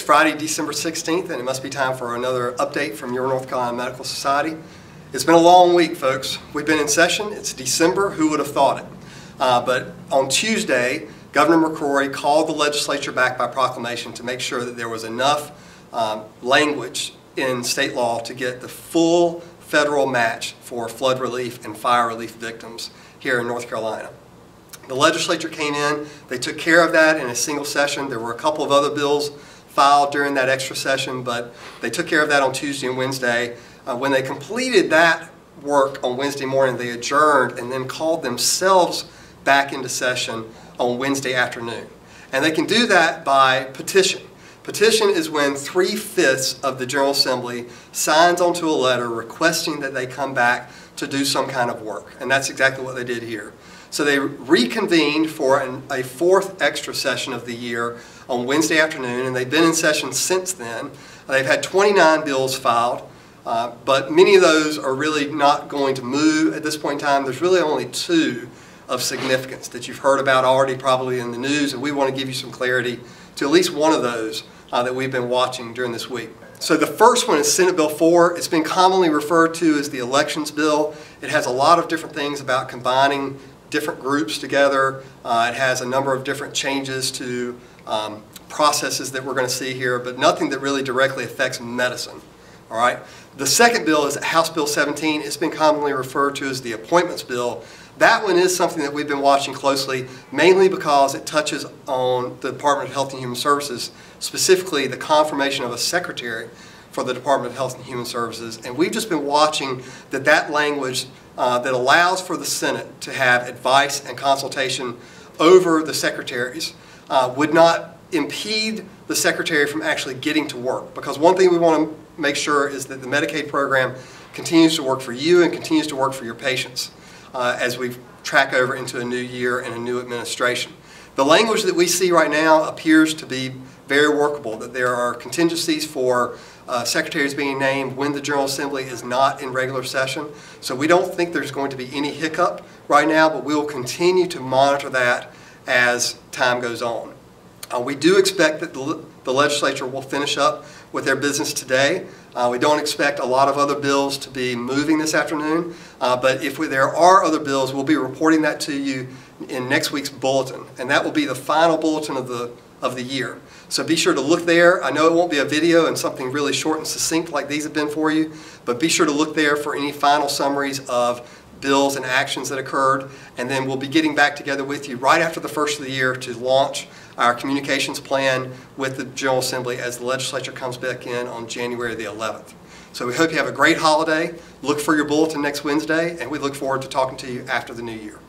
Friday, December 16th, and it must be time for another update from your North Carolina Medical Society. It's been a long week, folks. We've been in session. It's December. Who would have thought it? But on Tuesday, Governor McCrory called the legislature back by proclamation to make sure that there was enough language in state law to get the full federal match for flood relief and fire relief victims here in North Carolina. The legislature came in, they took care of that in a single session. There were a couple of other bills filed during that extra session, but they took care of that on Tuesday and Wednesday. When they completed that work on Wednesday morning, they adjourned and then called themselves back into session on Wednesday afternoon. And they can do that by petition. Petition is when 3/5 of the General Assembly signs onto a letter requesting that they come back to do some kind of work. And that's exactly what they did here. So they reconvened for a fourth extra session of the year on Wednesday afternoon, and they've been in session since then. They've had 29 bills filed, but many of those are really not going to move at this point in time. There's really only two of significance that you've heard about already probably in the news, and we want to give you some clarity to at least one of those that we've been watching during this week. So the first one is Senate Bill 4. It's been commonly referred to as the elections bill. It has a lot of different things about combining different groups together. It has a number of different changes to processes that we're going to see here, but nothing that really directly affects medicine. All right. The second bill is House Bill 17. It's been commonly referred to as the appointments bill. That one is something that we've been watching closely, mainly because it touches on the Department of Health and Human Services, specifically the confirmation of a secretary for the Department of Health and Human Services. And we've just been watching that language that allows for the Senate to have advice and consultation over the secretaries would not impede the secretary from actually getting to work. Because one thing we want to make sure is that the Medicaid program continues to work for you and continues to work for your patients as we track over into a new year and a new administration. The language that we see right now appears to be very workable, that there are contingencies for secretaries being named when the General Assembly is not in regular session. So we don't think there's going to be any hiccup right now, but we will continue to monitor that as time goes on. We do expect that the legislature will finish up with their business today. We don't expect a lot of other bills to be moving this afternoon, but if there are other bills, we'll be reporting that to you in next week's bulletin, and that will be the final bulletin of the year. So be sure to look there. I know it won't be a video and something really short and succinct like these have been for you, but be sure to look there for any final summaries of bills and actions that occurred, and then we'll be getting back together with you right after the first of the year to launch our communications plan with the General Assembly as the legislature comes back in on January the 11th. So we hope you have a great holiday. Look for your bulletin next Wednesday, and we look forward to talking to you after the new year.